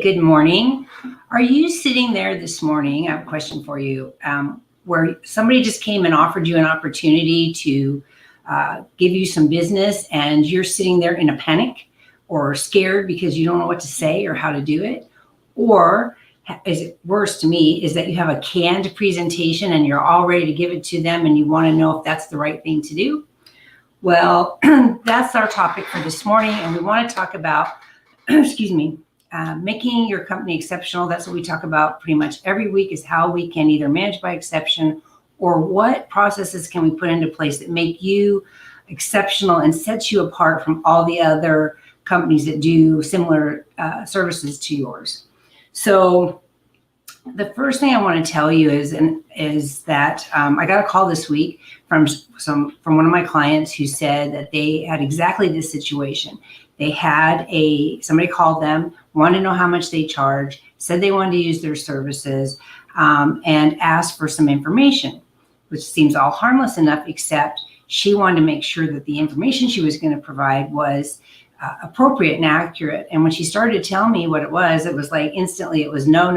good morning. Are you sitting there this morning? I have a question for you. Where somebody just came and offered you an opportunity to give you some business, and you're sitting there in a panic or scared because you don't know what to say or how to do it? Or is it worse to me is that you have a canned presentation and you're all ready to give it to them and you want to know if that's the right thing to do? Well, that's our topic for this morning, and we want to talk about, making your company exceptional. That's what we talk about pretty much every week, is how we can either manage by exception or what processes can we put into place that make you exceptional and sets you apart from all the other companies that do similar services to yours. So the first thing I want to tell you is that I got a call this week from one of my clients who said that they had exactly this situation. They had somebody called them, wanted to know how much they charge, said they wanted to use their services, and asked for some information, which seems all harmless enough, except she wanted to make sure that the information she was going to provide was appropriate and accurate. And when she started to tell me what it was like instantly it was no,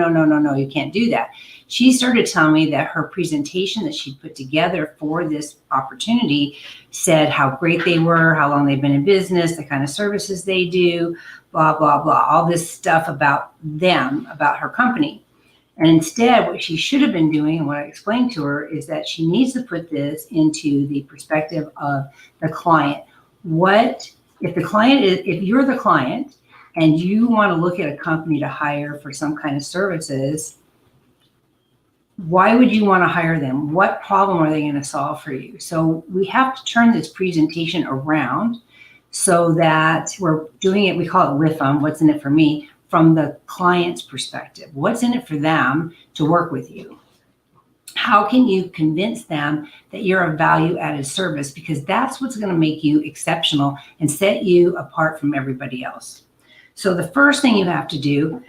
you can't do that. She started telling me that her presentation that she'd put together for this opportunity said how great they were, how long they've been in business, the kind of services they do, blah, blah, blah, all this stuff about them, about her company. And instead, what she should have been doing, and what I explained to her, is that she needs to put this into the perspective of the client. If you're the client and you want to look at a company to hire for some kind of services, why would you want to hire them? What problem are they going to solve for you? So we have to turn this presentation around so that we're doing it, we call it WIFM, what's in it for me, from the client's perspective. What's in it for them to work with you? How can you convince them that you're a value-added service? Because that's what's going to make you exceptional and set you apart from everybody else. So the first thing you have to do,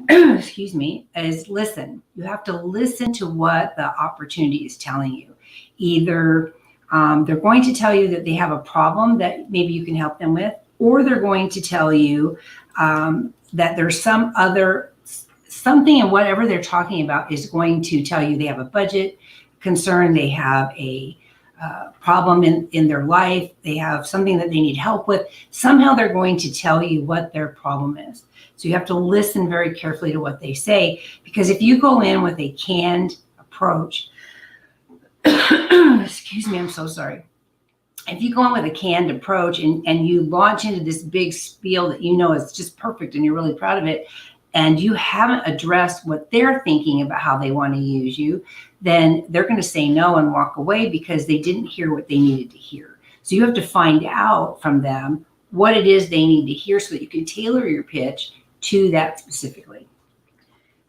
is listen. You have to listen to what the opportunity is telling you. Either they're going to tell you that they have a problem that maybe you can help them with, or they're going to tell you that there's something in whatever they're talking about is going to tell you they have a budget concern, they have a problem in their life, they have something that they need help with. Somehow they're going to tell you what their problem is. So you have to listen very carefully to what they say, because if you go in with a canned approach, I'm so sorry. If you go in with a canned approach and you launch into this big spiel that you know is just perfect and you're really proud of it, and you haven't addressed what they're thinking about how they want to use you, then they're going to say no and walk away because they didn't hear what they needed to hear. So you have to find out from them what it is they need to hear so that you can tailor your pitch to that specifically.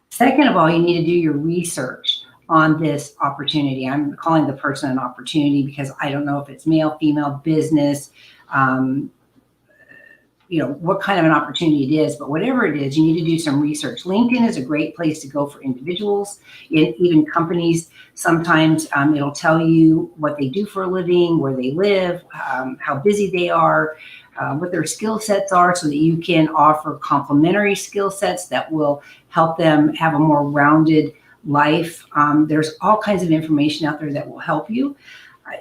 Second of all, you need to do your research on this opportunity. I'm calling the person an opportunity because I don't know if it's male, female, business, what kind of an opportunity it is, but whatever it is, you need to do some research. LinkedIn is a great place to go for individuals, even companies. Sometimes it'll tell you what they do for a living, where they live, how busy they are, what their skill sets are, so that you can offer complementary skill sets that will help them have a more rounded life. There's all kinds of information out there that will help you.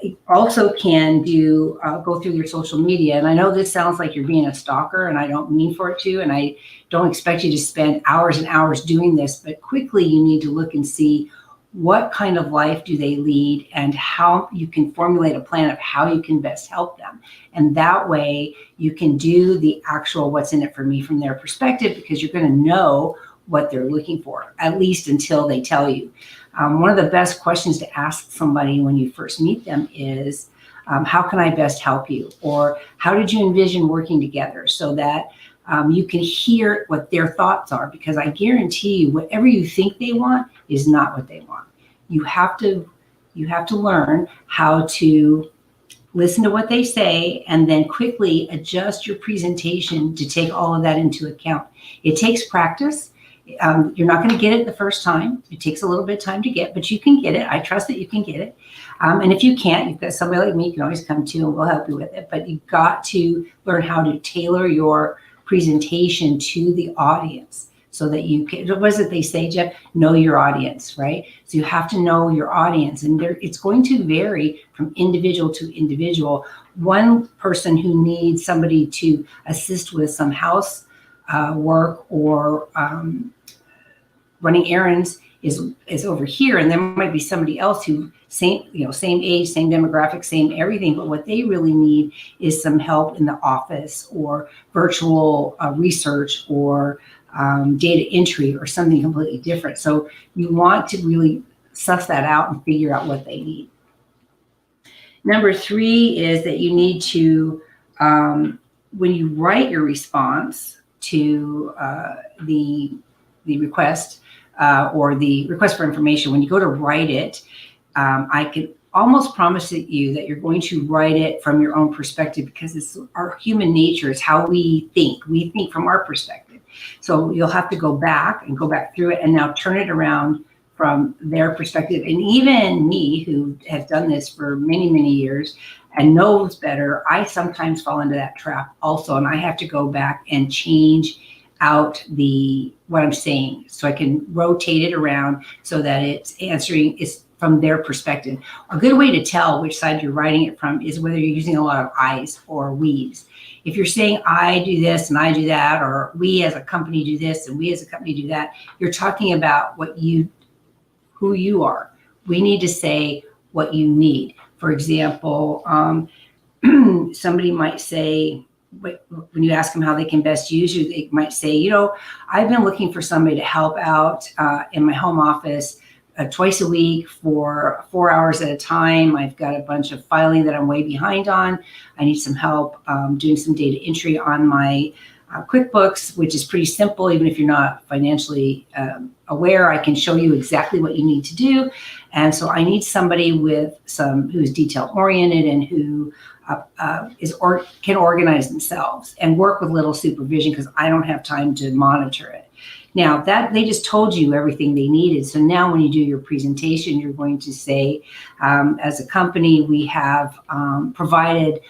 You also can go through your social media. And I know this sounds like you're being a stalker, and I don't mean for it to, and I don't expect you to spend hours and hours doing this, but quickly you need to look and see what kind of life do they lead and how you can formulate a plan of how you can best help them. And that way you can do the actual what's in it for me from their perspective, because you're going to know what they're looking for, at least until they tell you. One of the best questions to ask somebody when you first meet them is, how can I best help you? Or how did you envision working together, so that you can hear what their thoughts are? Because I guarantee you, whatever you think they want is not what they want. You have to learn how to listen to what they say and then quickly adjust your presentation to take all of that into account. It takes practice. You're not going to get it the first time. It takes a little bit of time to get, but you can get it. I trust that you can get it. And if you can't, you've got somebody like me you can always come to, and we'll help you with it. But you've got to learn how to tailor your presentation to the audience so that you can, what is it they say, Jeff? Know your audience, right? So you have to know your audience, and it's going to vary from individual to individual. One person who needs somebody to assist with some house work or running errands is over here, and there might be somebody else who same age, same demographic, same everything, but what they really need is some help in the office or virtual research or data entry or something completely different. So you want to really suss that out and figure out what they need. Number 3 is that you need to, when you write your response to the request or the request for information, when you go to write it, I can almost promise you that you're going to write it from your own perspective, because it's our human nature. It's how we think. We think from our perspective. So you'll have to go back through it and now turn it around from their perspective. And even me, who has done this for many, many years and knows better, I sometimes fall into that trap also. And I have to go back and change out what I'm saying, so I can rotate it around so that it's answering is from their perspective. A good way to tell which side you're writing it from is whether you're using a lot of I's or we's. If you're saying I do this and I do that, or we as a company do this and we as a company do that, you're talking about who you are. We need to say what you need. For example, somebody might say, when you ask them how they can best use you, they might say, I've been looking for somebody to help out in my home office twice a week for 4 hours at a time. I've got a bunch of filing that I'm way behind on. I need some help doing some data entry on my QuickBooks, which is pretty simple. Even if you're not financially aware, I can show you exactly what you need to do. And so I need somebody who is detail oriented and who can organize themselves and work with little supervision, because I don't have time to monitor it. Now that they just told you everything they needed. So now when you do your presentation, you're going to say, as a company, we have provided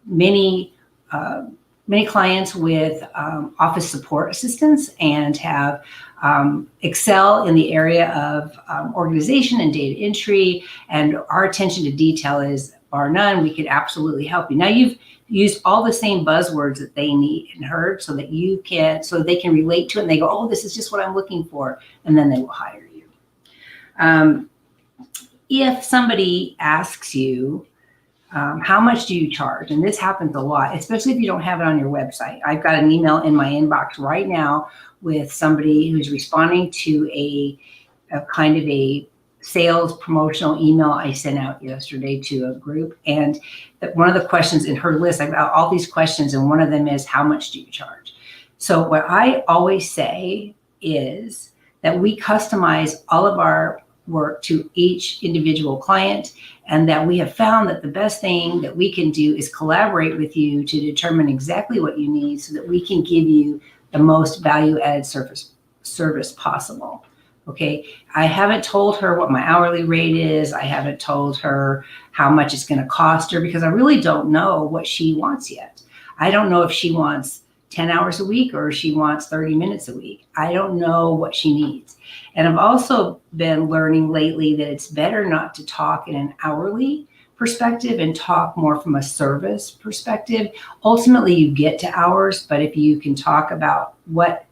many clients with office support assistance and have excel in the area of organization and data entry. And our attention to detail is bar none. We could absolutely help you. Now you've used all the same buzzwords that they need and heard, so that they can relate to it, and they go, oh, this is just what I'm looking for, and then they will hire you. If somebody asks you, how much do you charge? And this happens a lot, especially if you don't have it on your website. I've got an email in my inbox right now with somebody who's responding to a kind of a sales promotional email I sent out yesterday to a group. And one of the questions in her list, I've got all these questions, and one of them is, how much do you charge? So what I always say is that we customize all of our work to each individual client, and that we have found that the best thing that we can do is collaborate with you to determine exactly what you need, so that we can give you the most value-added service possible. Okay, I haven't told her what my hourly rate is. I haven't told her how much it's going to cost her, because I really don't know what she wants yet. I don't know if she wants 10 hours a week or she wants 30 minutes a week. I don't know what she needs. And I've also been learning lately that it's better not to talk in an hourly perspective and talk more from a service perspective. Ultimately, you get to hours, but if you can talk about what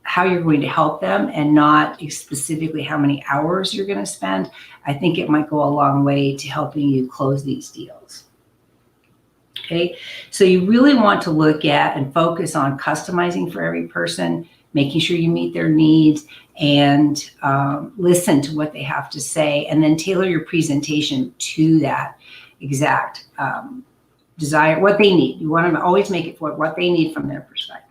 how you're going to help them and not specifically how many hours you're going to spend, I think it might go a long way to helping you close these deals. Okay, so you really want to look at and focus on customizing for every person, making sure you meet their needs, and listen to what they have to say, and then tailor your presentation to that exact desire, what they need. You want to always make it for what they need from their perspective.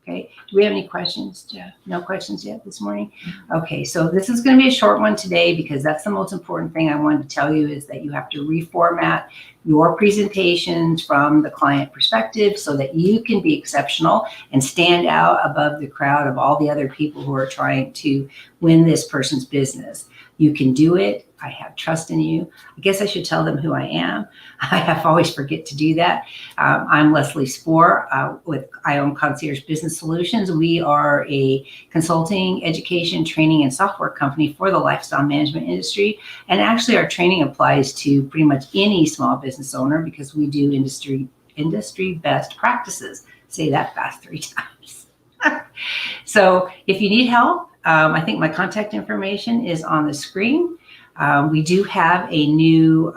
Okay, do we have any questions, Jeff? No questions yet this morning? Okay, so this is going to be a short one today, because that's the most important thing I wanted to tell you, is that you have to reformat your presentations from the client perspective so that you can be exceptional and stand out above the crowd of all the other people who are trying to win this person's business. You can do it. I have trust in you. I guess I should tell them who I am. I always forget to do that. I'm Leslie Spoor I own Concierge Business Solutions. We are a consulting, education, training, and software company for the lifestyle management industry. And actually our training applies to pretty much any small business owner because we do industry best practices. Say that fast 3 times. So if you need help, I think my contact information is on the screen. We do have a new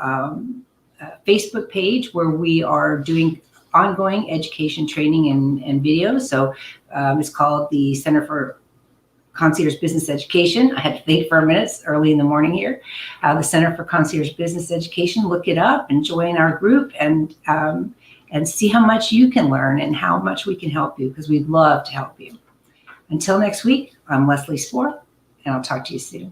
Facebook page where we are doing ongoing education, training, and videos. So it's called the Center for Concierge Business Education. I had to think for a minute early in the morning here. The Center for Concierge Business Education. Look it up and join our group and see how much you can learn and how much we can help you, because we'd love to help you. Until next week, I'm Leslie Spoor, and I'll talk to you soon.